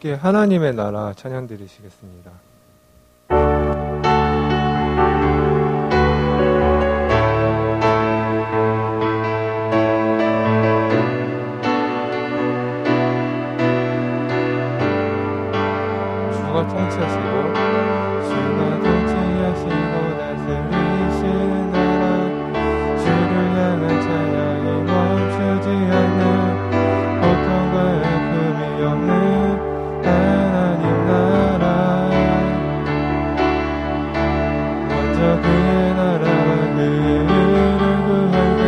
함께 하나님의 나라 찬양 드리시겠습니다. 주가 통치하시고 다스리시는 나라, 주를 향한 찬양이 멈추지 않는 고통과 아픔이 없는 하나님 나라. 먼저 그의 나라와 그의 의를 구할 때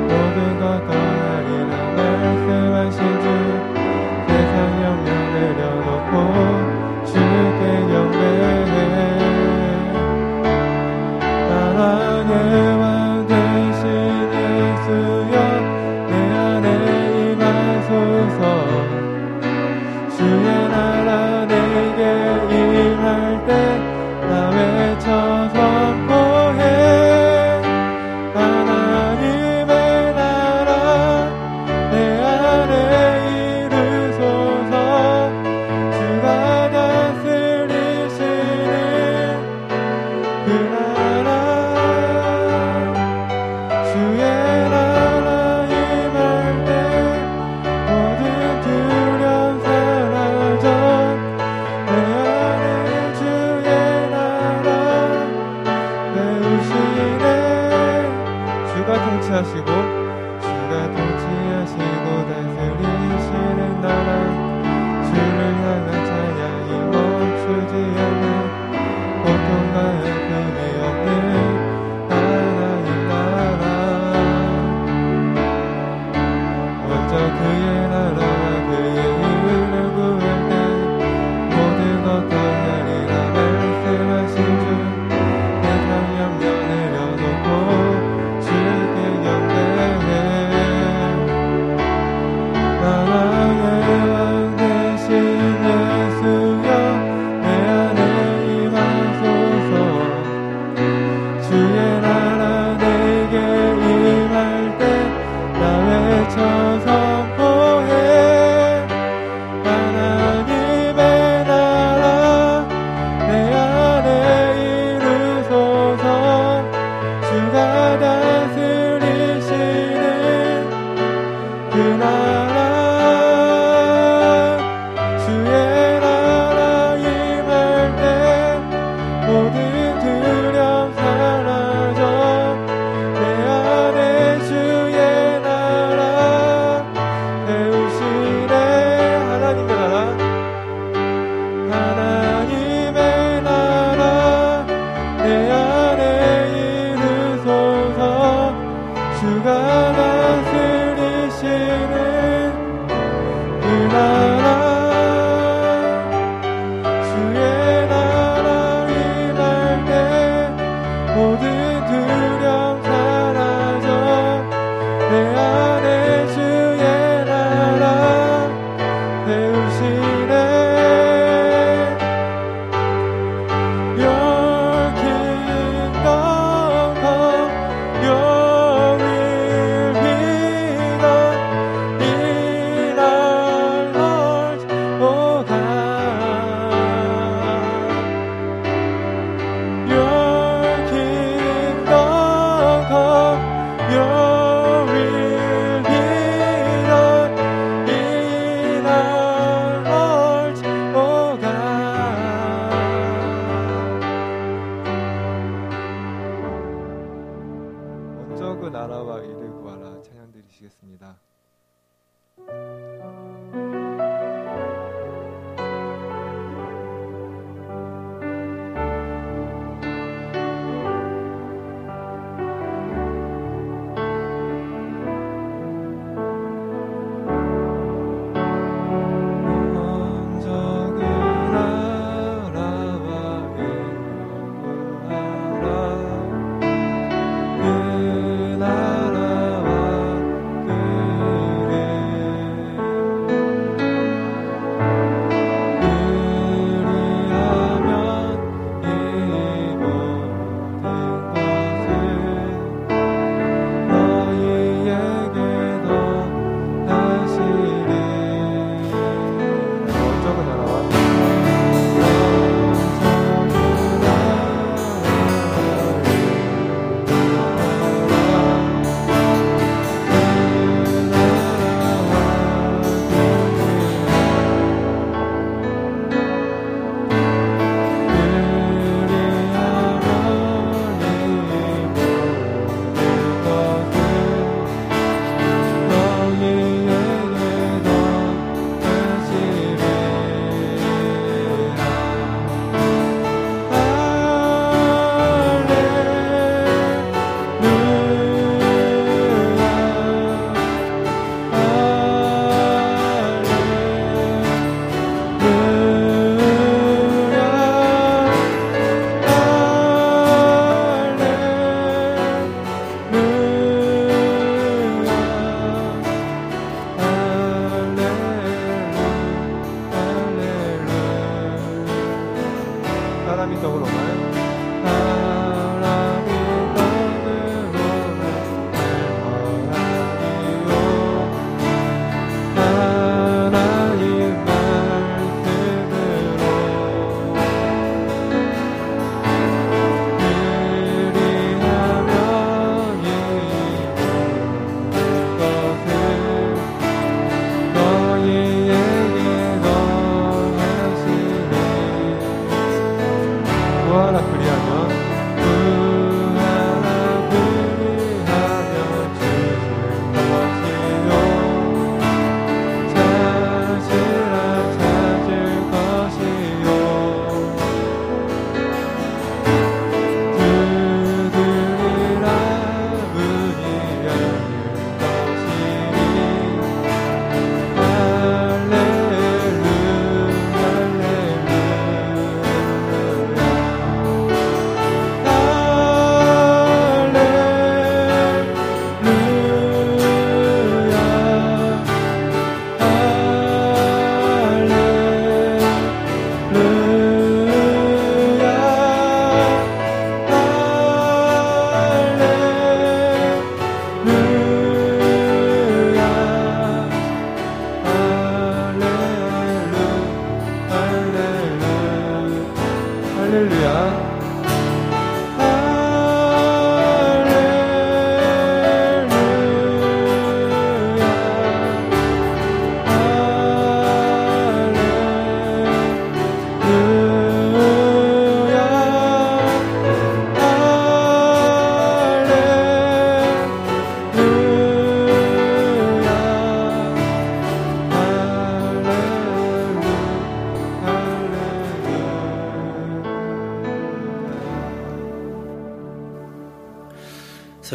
모든 것 더하리라 말씀하신 주, 세상 영역 내려놓고 주께 경배해. 사랑의 왕 되신 예수여, 내 안에 임하소서. 주의 나라 내게 임할 때 나 외쳐 선포해. 하나님의 나라 내 안에 이르소서. 주가 다스리시는 그 나라, 통치하시고 주가 통치하시고 다스리시는 나라, 주를 향한 찬양이 멈추지 않는 고통과 아픔이 없는 하나님 나라. 먼저 그의 나라와 그의 의를 구할 때 모든 것 더하리라 말씀하신 주, 세상 염려 내려놓고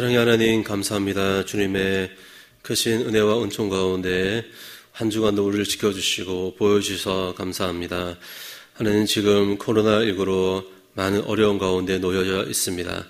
사랑의 하나님 감사합니다. 주님의 크신 은혜와 은총 가운데 한 주간도 우리를 지켜주시고 보여주셔서 감사합니다. 하나님 지금 코로나19로 많은 어려움 가운데 놓여져 있습니다.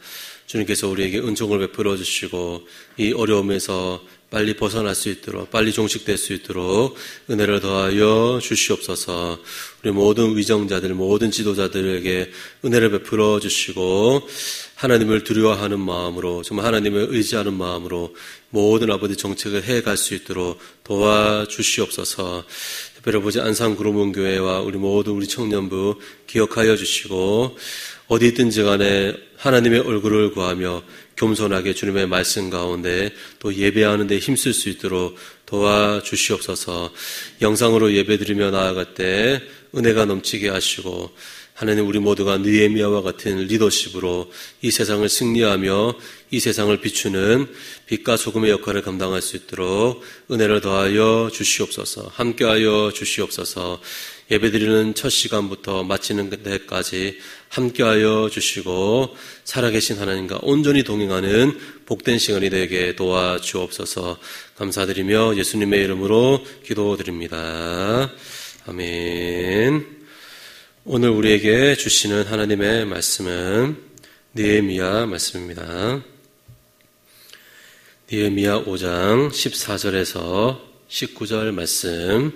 주님께서 우리에게 은총을 베풀어 주시고 이 어려움에서 빨리 벗어날 수 있도록 빨리 종식될 수 있도록 은혜를 더하여 주시옵소서. 우리 모든 위정자들 모든 지도자들에게 은혜를 베풀어 주시고 하나님을 두려워하는 마음으로 정말 하나님을 의지하는 마음으로 모든 아버지 정책을 해갈 수 있도록 도와주시옵소서. 특별히 아버지 안산구로문교회와 우리 모든 우리 청년부 기억하여 주시고 어디 있든지 간에 하나님의 얼굴을 구하며 겸손하게 주님의 말씀 가운데 또 예배하는 데 힘쓸 수 있도록 도와주시옵소서. 영상으로 예배드리며 나아갈 때 은혜가 넘치게 하시고 하나님 우리 모두가 느헤미야와 같은 리더십으로 이 세상을 승리하며 이 세상을 비추는 빛과 소금의 역할을 감당할 수 있도록 은혜를 더하여 주시옵소서. 함께하여 주시옵소서. 예배드리는 첫 시간부터 마치는 데까지 함께하여 주시고 살아계신 하나님과 온전히 동행하는 복된 시간이 되게 도와주옵소서. 감사드리며 예수님의 이름으로 기도드립니다. 아멘. 오늘 우리에게 주시는 하나님의 말씀은 느헤미야 말씀입니다. 느헤미야 5장 14절에서 19절 말씀.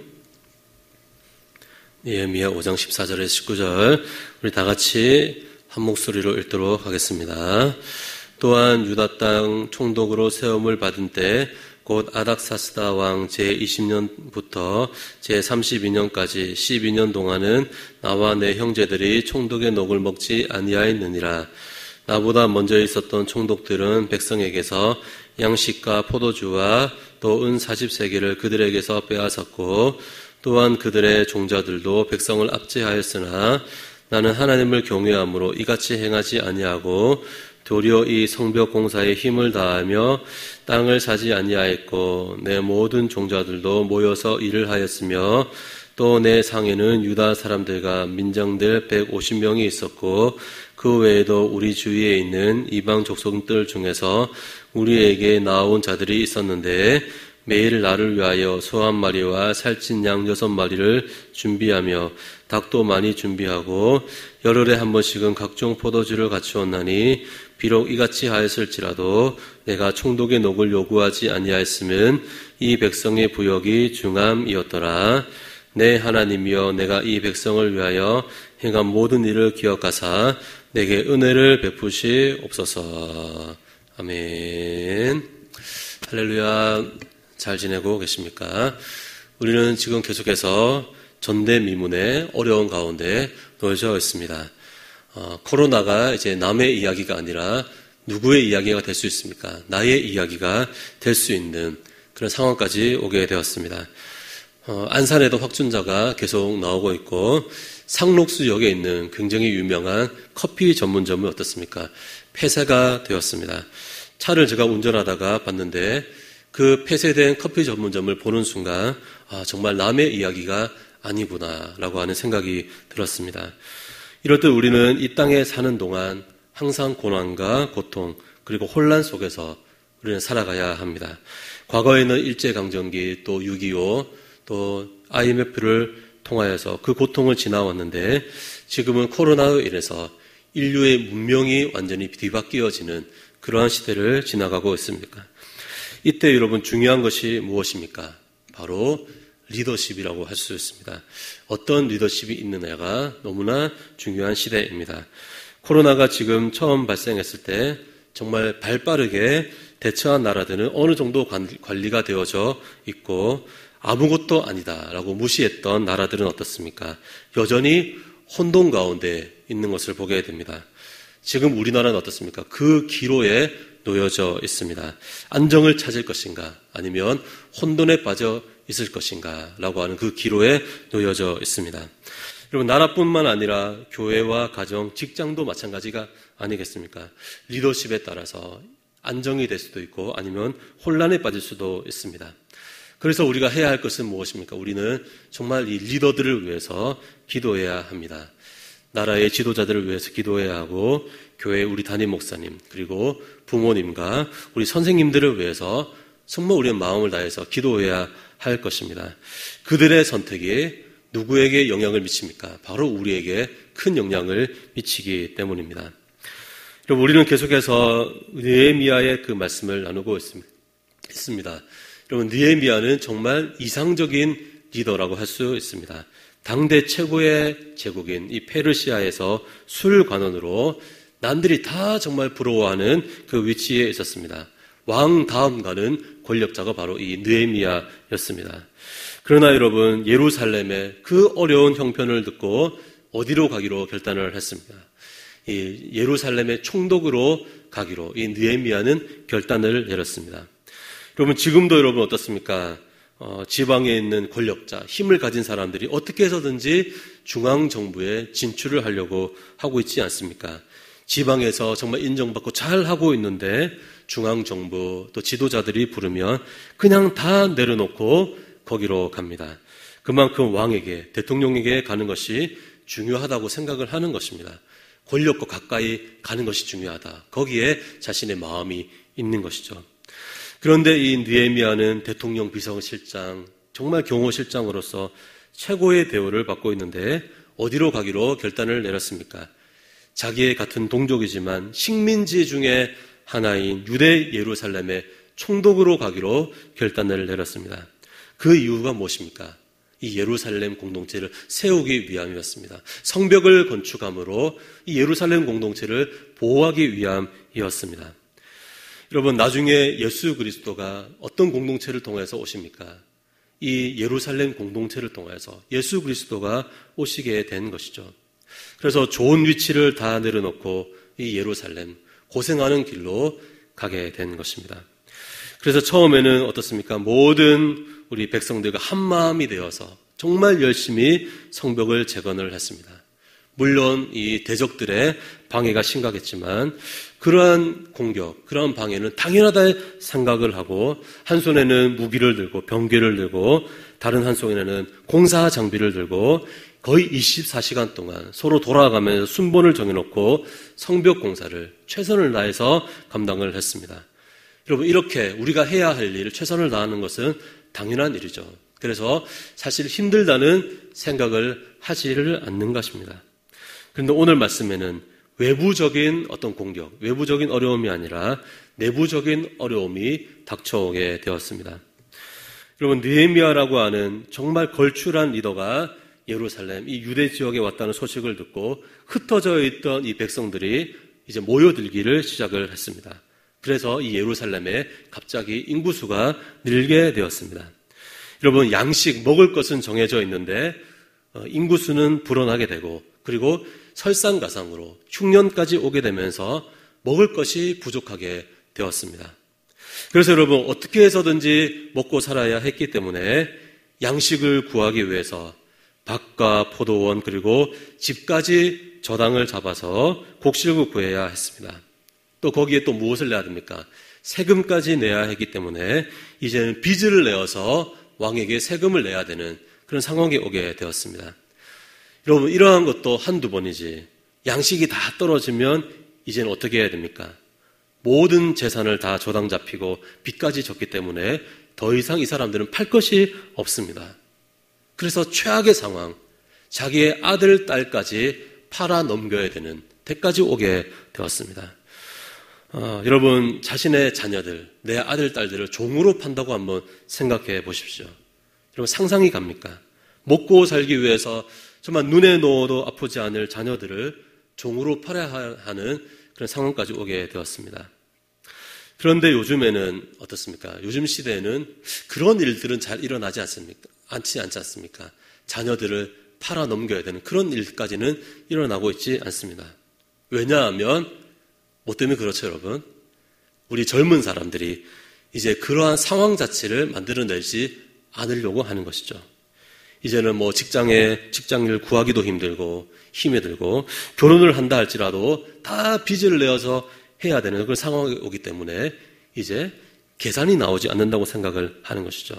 느헤미야 5장 14절에서 19절 우리 다 같이 한 목소리로 읽도록 하겠습니다. 또한 유다 땅 총독으로 세움을 받은 때 곧 아닥사스다 왕 제20년부터 제32년까지 12년 동안은 나와 내 형제들이 총독의 녹을 먹지 아니하였느니라. 나보다 먼저 있었던 총독들은 백성에게서 양식과 포도주와 또 은 40세겔을 그들에게서 빼앗았고 또한 그들의 종자들도 백성을 압제하였으나 나는 하나님을 경외함으로 이같이 행하지 아니하고 도리어 이 성벽 공사에 힘을 다하며 땅을 사지 아니하였고 내 모든 종자들도 모여서 일을 하였으며 또 내 상에는 유다 사람들과 민장들 150명이 있었고 그 외에도 우리 주위에 있는 이방 족속들 중에서 우리에게 나온 자들이 있었는데 매일 나를 위하여 소 한 마리와 살찐 양 6마리를 준비하며 닭도 많이 준비하고 열흘에 한 번씩은 각종 포도주를 갖추었나니 비록 이같이 하였을지라도 내가 총독의 녹을 요구하지 아니하였으면 이 백성의 부역이 중함이었더라. 내 하나님이여 내가 이 백성을 위하여 행한 모든 일을 기억하사 내게 은혜를 베푸시옵소서. 아멘. 할렐루야. 잘 지내고 계십니까? 우리는 지금 계속해서 전대미문의 어려운 가운데 놓여져 있습니다. 코로나가 이제 남의 이야기가 아니라 누구의 이야기가 될 수 있습니까? 나의 이야기가 될 수 있는 그런 상황까지 오게 되었습니다. 안산에도 확진자가 계속 나오고 있고 상록수역에 있는 굉장히 유명한 커피 전문점은 어떻습니까? 폐쇄가 되었습니다. 차를 제가 운전하다가 봤는데 그 폐쇄된 커피 전문점을 보는 순간 정말 남의 이야기가 아니구나 라고 하는 생각이 들었습니다. 이럴 때 우리는 이 땅에 사는 동안 항상 고난과 고통 그리고 혼란 속에서 우리는 살아가야 합니다. 과거에는 일제강점기 또 6.25 또 IMF를 통하여서 그 고통을 지나왔는데 지금은 코로나로 인해서 인류의 문명이 완전히 뒤바뀌어지는 그러한 시대를 지나가고 있습니다. 이때 여러분 중요한 것이 무엇입니까? 바로 리더십이라고 할 수 있습니다. 어떤 리더십이 있느냐가 너무나 중요한 시대입니다. 코로나가 지금 처음 발생했을 때 정말 발빠르게 대처한 나라들은 어느 정도 관리가 되어져 있고 아무것도 아니다라고 무시했던 나라들은 어떻습니까? 여전히 혼돈 가운데 있는 것을 보게 됩니다. 지금 우리나라는 어떻습니까? 그 기로에 놓여져 있습니다. 안정을 찾을 것인가 아니면 혼돈에 빠져 있을 것인가 라고 하는 그 기로에 놓여져 있습니다. 여러분 나라뿐만 아니라 교회와 가정, 직장도 마찬가지가 아니겠습니까? 리더십에 따라서 안정이 될 수도 있고 아니면 혼란에 빠질 수도 있습니다. 그래서 우리가 해야 할 것은 무엇입니까? 우리는 정말 이 리더들을 위해서 기도해야 합니다. 나라의 지도자들을 위해서 기도해야 하고 교회 우리 담임 목사님 그리고 부모님과 우리 선생님들을 위해서 정말 우리의 마음을 다해서 기도해야 할 것입니다. 그들의 선택이 누구에게 영향을 미칩니까? 바로 우리에게 큰 영향을 미치기 때문입니다. 여러분, 우리는 계속해서 느헤미야의 그 말씀을 나누고 있습니다. 여러분, 느헤미야는 정말 이상적인 리더라고 할 수 있습니다. 당대 최고의 제국인 이 페르시아에서 술관원으로 남들이 다 정말 부러워하는 그 위치에 있었습니다. 왕 다음 가는 권력자가 바로 이 느헤미야였습니다. 그러나 여러분, 예루살렘의 그 어려운 형편을 듣고 어디로 가기로 결단을 했습니다. 이 예루살렘의 총독으로 가기로 이 느헤미야는 결단을 내렸습니다. 여러분, 지금도 여러분 어떻습니까? 지방에 있는 권력자, 힘을 가진 사람들이 어떻게 해서든지 중앙정부에 진출을 하려고 하고 있지 않습니까? 지방에서 정말 인정받고 잘 하고 있는데 중앙정부 또 지도자들이 부르면 그냥 다 내려놓고 거기로 갑니다. 그만큼 왕에게, 대통령에게 가는 것이 중요하다고 생각을 하는 것입니다. 권력과 가까이 가는 것이 중요하다. 거기에 자신의 마음이 있는 것이죠. 그런데 이 느헤미야는 대통령 비서실장, 정말 경호실장으로서 최고의 대우를 받고 있는데 어디로 가기로 결단을 내렸습니까? 자기의 같은 동족이지만 식민지 중에 하나인 유대 예루살렘의 총독으로 가기로 결단을 내렸습니다. 그 이유가 무엇입니까? 이 예루살렘 공동체를 세우기 위함이었습니다. 성벽을 건축함으로 이 예루살렘 공동체를 보호하기 위함이었습니다. 여러분, 나중에 예수 그리스도가 어떤 공동체를 통해서 오십니까? 이 예루살렘 공동체를 통해서 예수 그리스도가 오시게 된 것이죠. 그래서 좋은 위치를 다 내려놓고 이 예루살렘, 고생하는 길로 가게 된 것입니다. 그래서 처음에는 어떻습니까? 모든 우리 백성들과 한 마음이 되어서 정말 열심히 성벽을 재건을 했습니다. 물론 이 대적들의 방해가 심각했지만 그러한 공격, 그러한 방해는 당연하다 생각을 하고 한 손에는 무기를 들고 병기를 들고 다른 한 손에는 공사 장비를 들고 거의 24시간 동안 서로 돌아가면서 순번을 정해놓고 성벽 공사를 최선을 다해서 감당을 했습니다. 여러분, 이렇게 우리가 해야 할 일을 최선을 다하는 것은 당연한 일이죠. 그래서 사실 힘들다는 생각을 하지를 않는 것입니다. 그런데 오늘 말씀에는 외부적인 어떤 공격, 외부적인 어려움이 아니라 내부적인 어려움이 닥쳐오게 되었습니다. 여러분, 느헤미야라고 하는 정말 걸출한 리더가 예루살렘, 이 유대 지역에 왔다는 소식을 듣고 흩어져 있던 이 백성들이 이제 모여들기를 시작을 했습니다. 그래서 이 예루살렘에 갑자기 인구수가 늘게 되었습니다. 여러분, 양식, 먹을 것은 정해져 있는데 인구수는 불어나게 되고 그리고 설상가상으로 흉년까지 오게 되면서 먹을 것이 부족하게 되었습니다. 그래서 여러분, 어떻게 해서든지 먹고 살아야 했기 때문에 양식을 구하기 위해서 밭과 포도원 그리고 집까지 저당을 잡아서 곡식을 구해야 했습니다. 또 거기에 또 무엇을 내야 됩니까? 세금까지 내야 했기 때문에 이제는 빚을 내어서 왕에게 세금을 내야 되는 그런 상황에 오게 되었습니다. 여러분, 이러한 것도 한두 번이지 양식이 다 떨어지면 이제는 어떻게 해야 됩니까? 모든 재산을 다 저당 잡히고 빚까지 졌기 때문에 더 이상 이 사람들은 팔 것이 없습니다. 그래서 최악의 상황, 자기의 아들, 딸까지 팔아 넘겨야 되는 때까지 오게 되었습니다. 여러분, 자신의 자녀들, 내 아들, 딸들을 종으로 판다고 한번 생각해 보십시오. 여러분, 상상이 갑니까? 먹고 살기 위해서 정말 눈에 넣어도 아프지 않을 자녀들을 종으로 팔아야 하는 그런 상황까지 오게 되었습니다. 그런데 요즘에는 어떻습니까? 요즘 시대에는 그런 일들은 잘 일어나지 않지 않습니까? 자녀들을 팔아 넘겨야 되는 그런 일까지는 일어나고 있지 않습니다. 왜냐하면 뭐 때문에 그렇죠, 여러분? 우리 젊은 사람들이 이제 그러한 상황 자체를 만들어내지 않으려고 하는 것이죠. 이제는 뭐 직장일 구하기도 힘들고 힘이 들고 결혼을 한다 할지라도 다 빚을 내어서 해야 되는 그런 상황이 오기 때문에 이제 계산이 나오지 않는다고 생각을 하는 것이죠.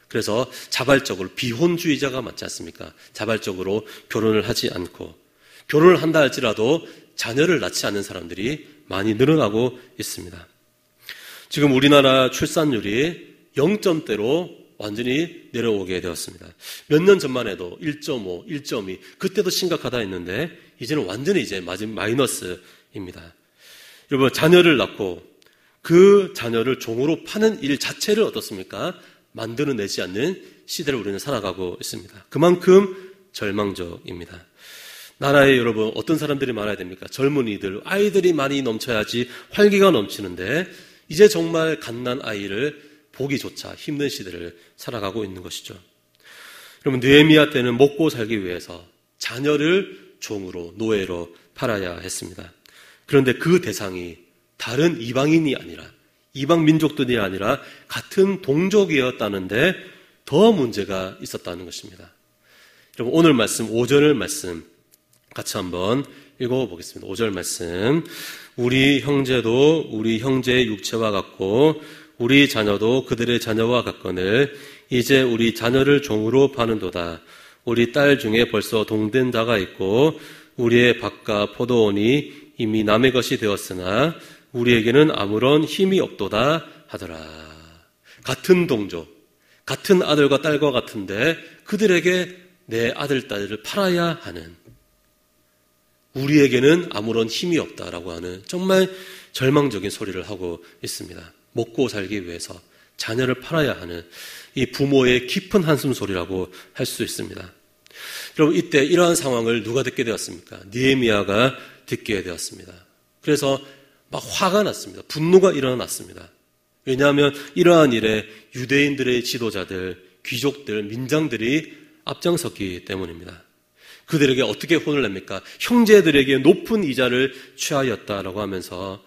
그래서 자발적으로 비혼주의자가 맞지 않습니까? 자발적으로 결혼을 하지 않고 결혼을 한다 할지라도 자녀를 낳지 않는 사람들이 많이 늘어나고 있습니다. 지금 우리나라 출산율이 0점대로 완전히 내려오게 되었습니다. 몇 년 전만 해도 1.5, 1.2 그때도 심각하다 했는데 이제는 완전히 이제 마이너스입니다. 여러분, 자녀를 낳고 그 자녀를 종으로 파는 일 자체를 어떻습니까? 만들어내지 않는 시대를 우리는 살아가고 있습니다. 그만큼 절망적입니다. 나라에 여러분 어떤 사람들이 많아야 됩니까? 젊은이들, 아이들이 많이 넘쳐야지 활기가 넘치는데 이제 정말 갓난 아이를 보기조차 힘든 시대를 살아가고 있는 것이죠. 여러분, 느헤미야 때는 먹고 살기 위해서 자녀를 종으로, 노예로 팔아야 했습니다. 그런데 그 대상이 다른 이방인이 아니라, 이방 민족들이 아니라 같은 동족이었다는데 더 문제가 있었다는 것입니다. 여러분, 오늘 말씀 5절 말씀 같이 한번 읽어보겠습니다. 5절 말씀. 우리 형제도 우리 형제의 육체와 같고 우리 자녀도 그들의 자녀와 같거늘 이제 우리 자녀를 종으로 파는도다. 우리 딸 중에 벌써 동된 자가 있고 우리의 밭과 포도원이 이미 남의 것이 되었으나 우리에게는 아무런 힘이 없도다 하더라. 같은 동족, 같은 아들과 딸과 같은데 그들에게 내 아들, 딸을 팔아야 하는, 우리에게는 아무런 힘이 없다라고 하는 정말 절망적인 소리를 하고 있습니다. 먹고 살기 위해서 자녀를 팔아야 하는 이 부모의 깊은 한숨 소리라고 할 수 있습니다. 여러분, 이때 이러한 상황을 누가 듣게 되었습니까? 느헤미야가 듣게 되었습니다. 그래서 막 화가 났습니다. 분노가 일어났습니다. 왜냐하면 이러한 일에 유대인들의 지도자들, 귀족들, 민장들이 앞장섰기 때문입니다. 그들에게 어떻게 혼을 냅니까? 형제들에게 높은 이자를 취하였다라고 하면서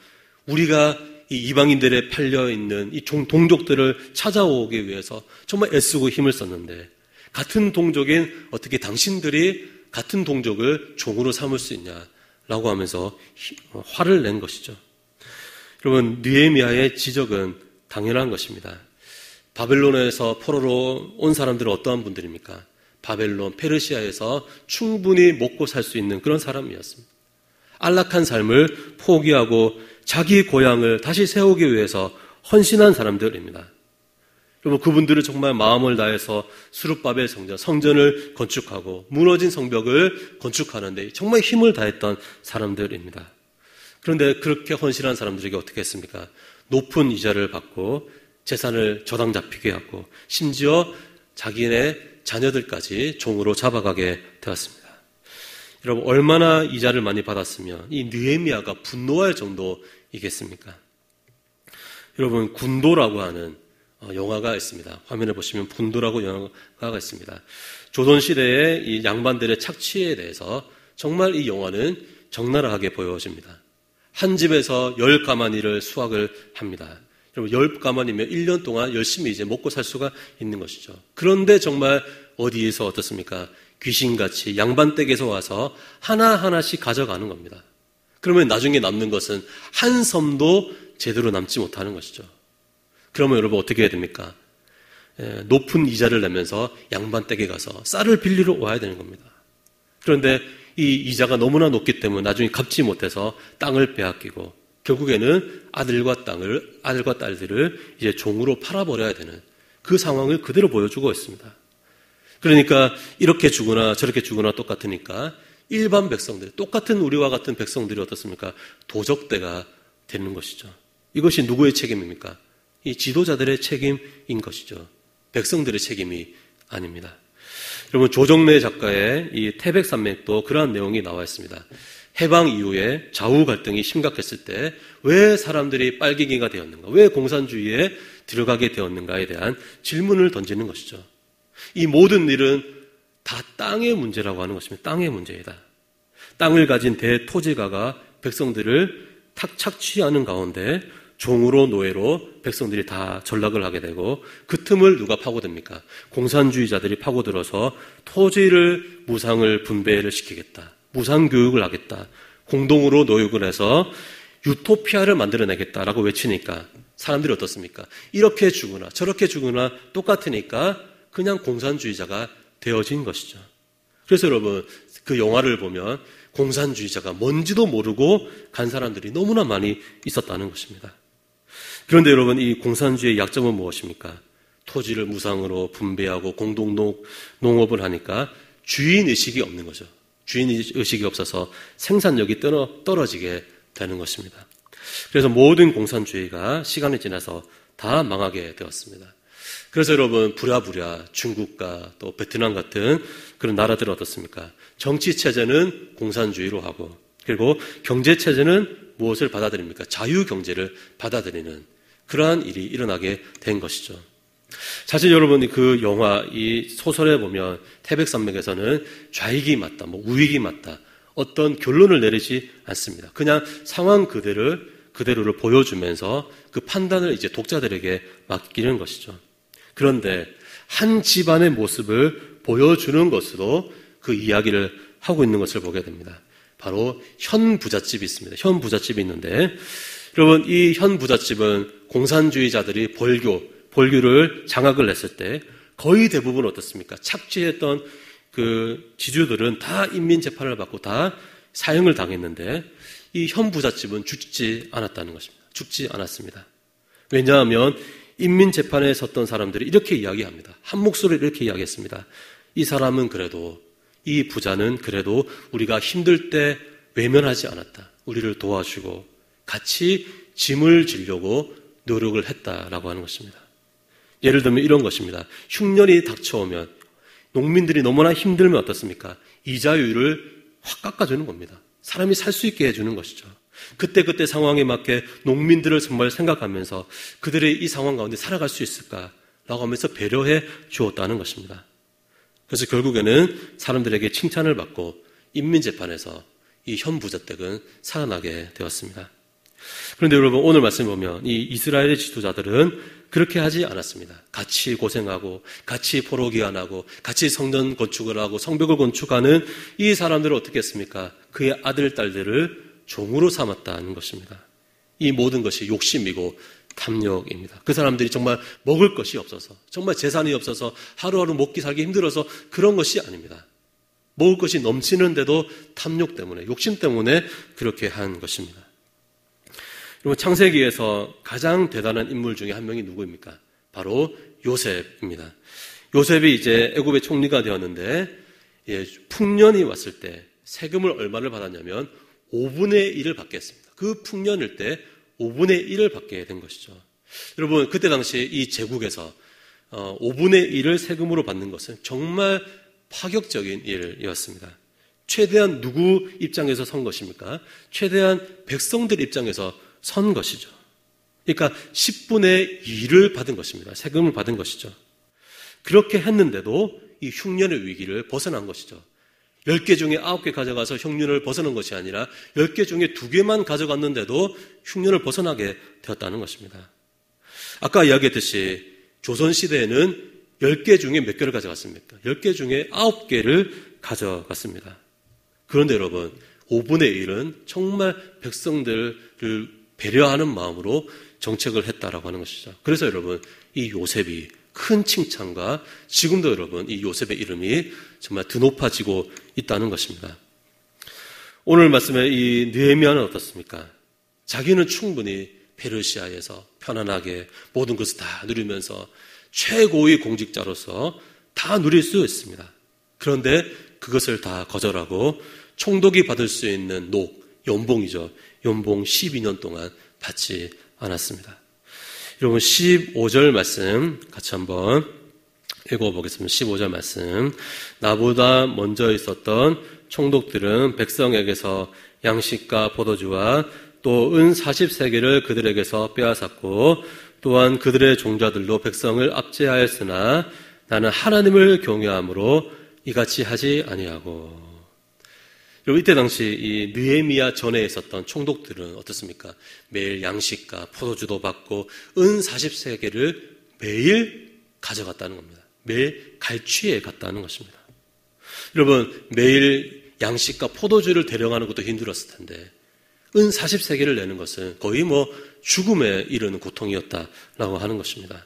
우리가 이 이방인들에 팔려있는 이 동족들을 찾아오기 위해서 정말 애쓰고 힘을 썼는데 같은 동족인 어떻게 당신들이 같은 동족을 종으로 삼을 수 있냐라고 하면서 화를 낸 것이죠. 여러분, 느헤미야의 지적은 당연한 것입니다. 바벨론에서 포로로 온 사람들은 어떠한 분들입니까? 바벨론, 페르시아에서 충분히 먹고 살 수 있는 그런 사람이었습니다. 안락한 삶을 포기하고 자기 고향을 다시 세우기 위해서 헌신한 사람들입니다. 여러분, 그분들은 정말 마음을 다해서 스룹바벨 성전을 건축하고 무너진 성벽을 건축하는데 정말 힘을 다했던 사람들입니다. 그런데 그렇게 헌신한 사람들에게 어떻게 했습니까? 높은 이자를 받고 재산을 저당 잡히게 하고 심지어 자기네 자녀들까지 종으로 잡아가게 되었습니다. 여러분, 얼마나 이자를 많이 받았으면 이 느헤미야가 분노할 정도이겠습니까? 여러분, 군도라고 하는 영화가 있습니다. 화면에 보시면 군도라고 영화가 있습니다. 조선시대의 이 양반들의 착취에 대해서 정말 이 영화는 적나라하게 보여집니다. 한 집에서 10가마니를 수확을 합니다. 여러분, 10가마니면 1년 동안 열심히 이제 먹고 살 수가 있는 것이죠. 그런데 정말 어디에서 어떻습니까? 귀신같이 양반댁에서 와서 하나하나씩 가져가는 겁니다. 그러면 나중에 남는 것은 한 섬도 제대로 남지 못하는 것이죠. 그러면 여러분 어떻게 해야 됩니까? 높은 이자를 내면서 양반댁에 가서 쌀을 빌리러 와야 되는 겁니다. 그런데 이 이자가 너무나 높기 때문에 나중에 갚지 못해서 땅을 빼앗기고 결국에는 아들과 딸들을 이제 종으로 팔아버려야 되는 그 상황을 그대로 보여주고 있습니다. 그러니까 이렇게 죽으나 저렇게 죽으나 똑같으니까 일반 백성들, 똑같은 우리와 같은 백성들이 어떻습니까? 도적대가 되는 것이죠. 이것이 누구의 책임입니까? 이 지도자들의 책임인 것이죠. 백성들의 책임이 아닙니다. 여러분, 조정래 작가의 이 태백산맥도 그러한 내용이 나와 있습니다. 해방 이후에 좌우 갈등이 심각했을 때 왜 사람들이 빨갱이가 되었는가, 왜 공산주의에 들어가게 되었는가에 대한 질문을 던지는 것이죠. 이 모든 일은 다 땅의 문제라고 하는 것입니다. 땅의 문제이다. 땅을 가진 대토지가가 백성들을 탁 착취하는 가운데 종으로 노예로 백성들이 다 전락을 하게 되고 그 틈을 누가 파고듭니까? 공산주의자들이 파고들어서 토지를 무상을 분배를 시키겠다. 무상교육을 하겠다. 공동으로 노역을 해서 유토피아를 만들어내겠다라고 외치니까 사람들이 어떻습니까? 이렇게 죽으나 저렇게 죽으나 똑같으니까 그냥 공산주의자가 되어진 것이죠. 그래서 여러분 그 영화를 보면 공산주의자가 뭔지도 모르고 간 사람들이 너무나 많이 있었다는 것입니다. 그런데 여러분 이 공산주의의 약점은 무엇입니까? 토지를 무상으로 분배하고 공동농업을 하니까 주인의식이 없는 거죠. 주인의식이 없어서 생산력이 떨어지게 되는 것입니다. 그래서 모든 공산주의가 시간이 지나서 다 망하게 되었습니다. 그래서 여러분 부랴부랴 중국과 또 베트남 같은 그런 나라들은 어떻습니까? 정치체제는 공산주의로 하고 그리고 경제체제는 무엇을 받아들입니까? 자유경제를 받아들이는 그러한 일이 일어나게 된 것이죠. 사실 여러분이 그 영화, 이 소설에 보면 태백산맥에서는 좌익이 맞다, 우익이 맞다 어떤 결론을 내리지 않습니다. 그냥 상황 그대로를 보여주면서 그 판단을 이제 독자들에게 맡기는 것이죠. 그런데 한 집안의 모습을 보여주는 것으로 그 이야기를 하고 있는 것을 보게 됩니다. 바로 현 부잣집이 있습니다. 현 부잣집이 있는데 여러분 이 현 부잣집은 공산주의자들이 벌교를 장악을 했을 때 거의 대부분 어떻습니까? 착취했던 그 지주들은 다 인민재판을 받고 다 사형을 당했는데 이 현 부잣집은 죽지 않았다는 것입니다. 죽지 않았습니다. 왜냐하면 인민재판에 섰던 사람들이 이렇게 이야기합니다. 한 목소리로 이렇게 이야기했습니다. 이 사람은 그래도 이 부자는 그래도 우리가 힘들 때 외면하지 않았다. 우리를 도와주고 같이 짐을 지려고 노력을 했다라고 하는 것입니다. 예를 들면 이런 것입니다. 흉년이 닥쳐오면 농민들이 너무나 힘들면 어떻습니까? 이자율을 확 깎아주는 겁니다. 사람이 살 수 있게 해주는 것이죠. 그때 상황에 맞게 농민들을 정말 생각하면서 그들의 이 상황 가운데 살아갈 수 있을까라고 하면서 배려해 주었다는 것입니다. 그래서 결국에는 사람들에게 칭찬을 받고 인민재판에서 이 현 부잣댁은 살아나게 되었습니다. 그런데 여러분 오늘 말씀 보면 이 이스라엘의 지도자들은 그렇게 하지 않았습니다. 같이 고생하고 같이 포로기한하고 같이 성전 건축을 하고 성벽을 건축하는 이 사람들을 어떻게 했습니까? 그의 아들, 딸들을 종으로 삼았다는 것입니다. 이 모든 것이 욕심이고 탐욕입니다. 그 사람들이 정말 먹을 것이 없어서 정말 재산이 없어서 하루하루 먹기 살기 힘들어서 그런 것이 아닙니다. 먹을 것이 넘치는데도 탐욕 때문에 욕심 때문에 그렇게 한 것입니다. 여러분 창세기에서 가장 대단한 인물 중에 한 명이 누구입니까? 바로 요셉입니다. 요셉이 이제 애굽의 총리가 되었는데 풍년이 왔을 때 세금을 얼마를 받았냐면 5분의 1을 받게 했습니다. 그 풍년일 때 5분의 1을 받게 된 것이죠. 여러분 그때 당시 이 제국에서 5분의 1을 세금으로 받는 것은 정말 파격적인 일이었습니다. 최대한 누구 입장에서 선 것입니까? 최대한 백성들 입장에서 선 것이죠. 그러니까 10분의 2를 받은 것입니다. 세금을 받은 것이죠. 그렇게 했는데도 이 흉년의 위기를 벗어난 것이죠. 10개 중에 9개 가져가서 흉년을 벗어난 것이 아니라 10개 중에 2개만 가져갔는데도 흉년을 벗어나게 되었다는 것입니다. 아까 이야기했듯이 조선시대에는 10개 중에 몇 개를 가져갔습니까? 10개 중에 9개를 가져갔습니다. 그런데 여러분 5분의 1은 정말 백성들을 배려하는 마음으로 정책을 했다라고 하는 것이죠. 그래서 여러분 이 요셉이 큰 칭찬과 지금도 여러분 이 요셉의 이름이 정말 드높아지고 있다는 것입니다. 오늘 말씀에 이 느헤미야는 어떻습니까? 자기는 충분히 페르시아에서 편안하게 모든 것을 다 누리면서 최고의 공직자로서 다 누릴 수 있습니다. 그런데 그것을 다 거절하고 총독이 받을 수 있는 연봉이죠. 연봉 12년 동안 받지 않았습니다. 여러분 15절 말씀 같이 한번 읽어보겠습니다. 15절 말씀. 나보다 먼저 있었던 총독들은 백성에게서 양식과 포도주와 또 은 40세겔을 그들에게서 빼앗았고 또한 그들의 종자들도 백성을 압제하였으나 나는 하나님을 경외함으로 이같이 하지 아니하고. 여러분 이때 당시 이 느헤미야 전에 있었던 총독들은 어떻습니까? 매일 양식과 포도주도 받고 은 40세겔을 매일 가져갔다는 겁니다. 매일 갈취에 갔다는 것입니다. 여러분 매일 양식과 포도주를 대령하는 것도 힘들었을 텐데 은 40세겔을 내는 것은 거의 죽음에 이르는 고통이었다라고 하는 것입니다.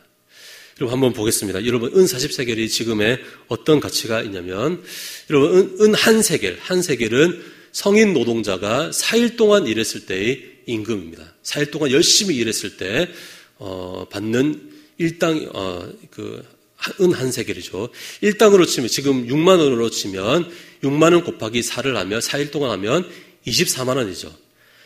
여러분 한번 보겠습니다. 여러분 은 40세겔이 지금의 어떤 가치가 있냐면, 여러분 은 한 세겔은 성인 노동자가 4일 동안 일했을 때의 임금입니다. 4일 동안 열심히 일했을 때 받는 일당 은 한 세겔이죠. 일당으로 치면 지금 6만 원으로 치면 6만 원 곱하기 4를 하면 4일 동안 하면 24만 원이죠.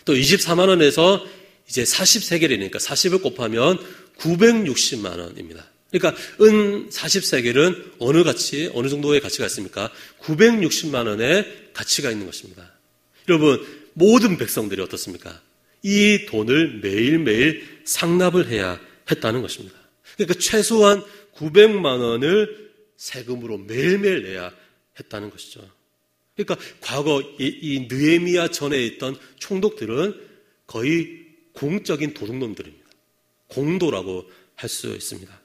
또 24만 원에서 이제 40세겔이니까 40을 곱하면 960만 원입니다. 그러니까 은 40세겔은 어느 정도의 가치가 있습니까? 960만 원의 가치가 있는 것입니다. 여러분, 모든 백성들이 어떻습니까? 이 돈을 매일매일 상납을 해야 했다는 것입니다. 그러니까 최소한 900만 원을 세금으로 매일매일 내야 했다는 것이죠. 그러니까 과거 이 느헤미야 전에 있던 총독들은 거의 공적인 도둑놈들입니다. 공도라고 할 수 있습니다.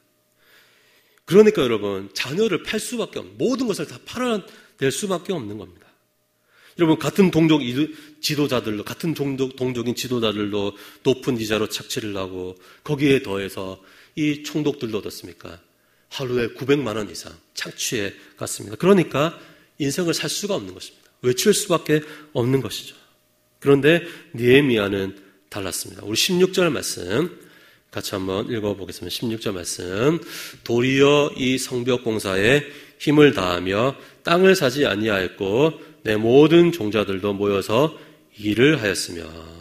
그러니까 여러분, 자녀를 팔 수밖에 없는, 모든 것을 다 팔아낼 수밖에 없는 겁니다. 여러분, 같은 동족 지도자들도, 같은 동족인 지도자들도 높은 이자로 착취를 하고, 거기에 더해서 이 총독들도 어떻습니까? 하루에 900만 원 이상 착취해 갔습니다. 그러니까 인생을 살 수가 없는 것입니다. 외칠 수밖에 없는 것이죠. 그런데 느헤미야는 달랐습니다. 우리 16절 말씀 같이 한번 읽어보겠습니다. 16절 말씀. 도리어 이 성벽 공사에 힘을 다하며 땅을 사지 아니하였고 내 모든 종자들도 모여서 일을 하였으며.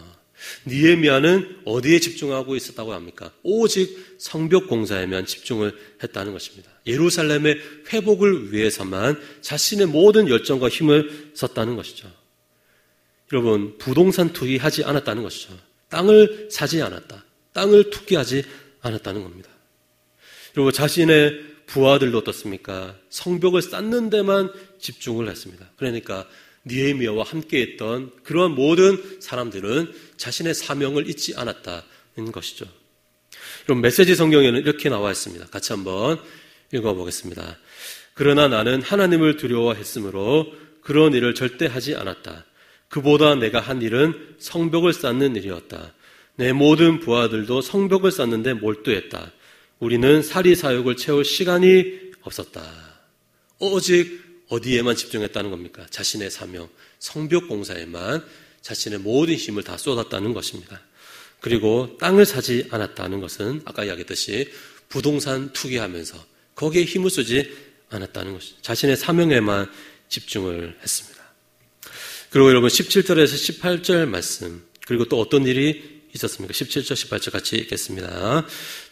느헤미야는 어디에 집중하고 있었다고 합니까? 오직 성벽 공사에만 집중을 했다는 것입니다. 예루살렘의 회복을 위해서만 자신의 모든 열정과 힘을 썼다는 것이죠. 여러분, 부동산 투기하지 않았다는 것이죠. 땅을 사지 않았다. 땅을 투기하지 않았다는 겁니다. 여러분, 자신의 부하들도 어떻습니까? 성벽을 쌓는 데만 집중을 했습니다. 그러니까 느헤미야와 함께했던 그러한 모든 사람들은 자신의 사명을 잊지 않았다는 것이죠. 여러분, 메시지 성경에는 이렇게 나와 있습니다. 같이 한번 읽어보겠습니다. 그러나 나는 하나님을 두려워했으므로 그런 일을 절대 하지 않았다. 그보다 내가 한 일은 성벽을 쌓는 일이었다. 내 모든 부하들도 성벽을 쌓는데 몰두했다. 우리는 사리사욕을 채울 시간이 없었다. 오직 어디에만 집중했다는 겁니까? 자신의 사명, 성벽 공사에만 자신의 모든 힘을 다 쏟았다는 것입니다. 그리고 땅을 사지 않았다는 것은 아까 이야기했듯이 부동산 투기하면서 거기에 힘을 쓰지 않았다는 것이죠. 자신의 사명에만 집중을 했습니다. 그리고 여러분 17절에서 18절 말씀, 그리고 또 어떤 일이 있었습니까? 17절, 18절 같이 읽겠습니다.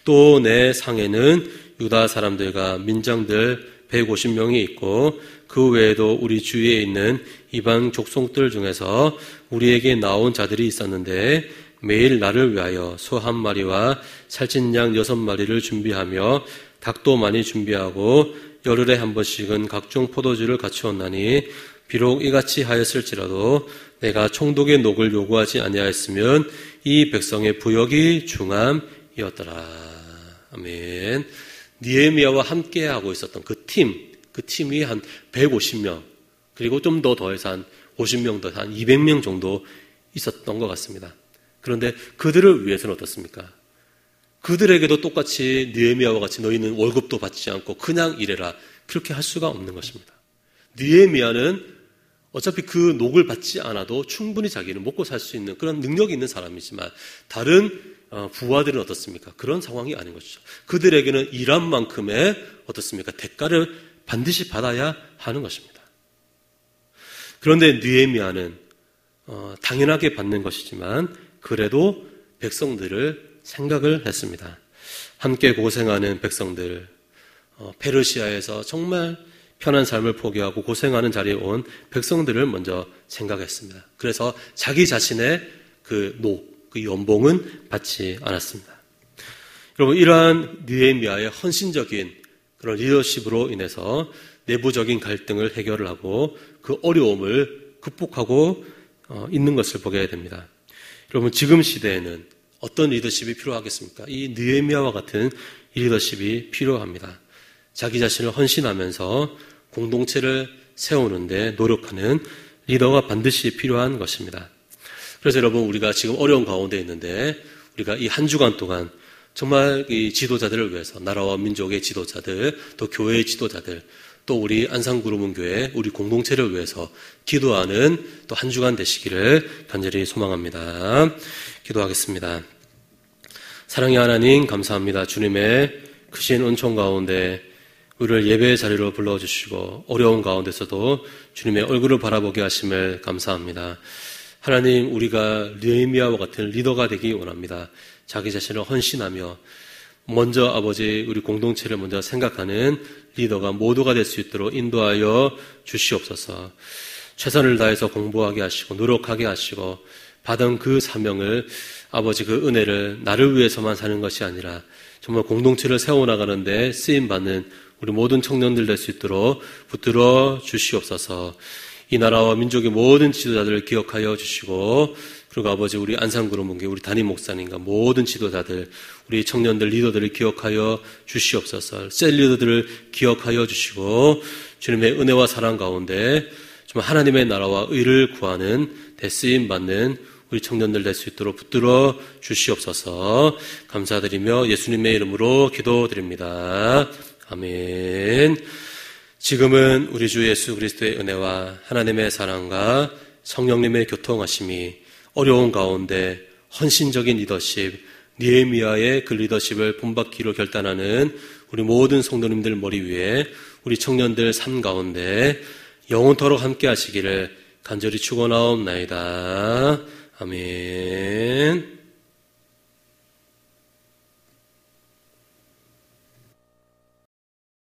또 내 상에는 유다 사람들과 민장들 150명이 있고 그 외에도 우리 주위에 있는 이방 족속들 중에서 우리에게 나온 자들이 있었는데 매일 나를 위하여 소 1마리와 살찐 양 6마리를 준비하며 닭도 많이 준비하고 열흘에 한 번씩은 각종 포도주를 갖추었나니 비록 이같이 하였을지라도 내가 총독의 녹을 요구하지 아니하였으면 이 백성의 부역이 중함이었더라. 아멘. 느헤미야와 함께하고 있었던 그 팀이 한 150명, 그리고 좀 더 더해서 한 50명 더, 한 200명 정도 있었던 것 같습니다. 그런데 그들을 위해서는 어떻습니까? 그들에게도 똑같이 느헤미야와 같이 너희는 월급도 받지 않고 그냥 일해라, 그렇게 할 수가 없는 것입니다. 느헤미야는 어차피 그 녹을 받지 않아도 충분히 자기는 먹고 살 수 있는 그런 능력이 있는 사람이지만 다른 부하들은 어떻습니까? 그런 상황이 아닌 것이죠. 그들에게는 일한 만큼의 어떻습니까? 대가를 반드시 받아야 하는 것입니다. 그런데 느헤미야는 당연하게 받는 것이지만 그래도 백성들을 생각을 했습니다. 함께 고생하는 백성들, 페르시아에서 정말 편한 삶을 포기하고 고생하는 자리에 온 백성들을 먼저 생각했습니다. 그래서 자기 자신의 그 연봉은 받지 않았습니다. 여러분, 이러한 느헤미야의 헌신적인 그런 리더십으로 인해서 내부적인 갈등을 해결을 하고 그 어려움을 극복하고 있는 것을 보게 됩니다. 여러분, 지금 시대에는 어떤 리더십이 필요하겠습니까? 이 느헤미야와 같은 리더십이 필요합니다. 자기 자신을 헌신하면서 공동체를 세우는데 노력하는 리더가 반드시 필요한 것입니다. 그래서 여러분, 우리가 지금 어려운 가운데 있는데 우리가 이 한 주간 동안 정말 이 지도자들을 위해서, 나라와 민족의 지도자들, 또 교회의 지도자들, 또 우리 안산구름원교회, 우리 공동체를 위해서 기도하는 또 한 주간 되시기를 간절히 소망합니다. 기도하겠습니다. 사랑의 하나님, 감사합니다. 주님의 크신 은총 가운데 우리를 예배의 자리로 불러주시고 어려운 가운데서도 주님의 얼굴을 바라보게 하심을 감사합니다. 하나님, 우리가 느헤미야와 같은 리더가 되기 원합니다. 자기 자신을 헌신하며 먼저 아버지 우리 공동체를 먼저 생각하는 리더가 모두가 될 수 있도록 인도하여 주시옵소서. 최선을 다해서 공부하게 하시고 노력하게 하시고 받은 그 사명을, 아버지 그 은혜를 나를 위해서만 사는 것이 아니라 정말 공동체를 세워나가는데 쓰임받는 우리 모든 청년들 될 수 있도록 붙들어 주시옵소서. 이 나라와 민족의 모든 지도자들을 기억하여 주시고, 그리고 아버지 우리 안산구름원교회 우리 담임 목사님과 모든 지도자들, 우리 청년들 리더들을 기억하여 주시옵소서. 셀 리더들을 기억하여 주시고 주님의 은혜와 사랑 가운데 정말 하나님의 나라와 의를 구하는 대쓰임 받는 우리 청년들 될 수 있도록 붙들어 주시옵소서. 감사드리며 예수님의 이름으로 기도드립니다. 아멘. 지금은 우리 주 예수 그리스도의 은혜와 하나님의 사랑과 성령님의 교통하심이 어려운 가운데 헌신적인 리더십, 느헤미야의 그 리더십을 본받기로 결단하는 우리 모든 성도님들 머리 위에 우리 청년들 삶 가운데 영원토록 함께 하시기를 간절히 축원하옵나이다. 아멘.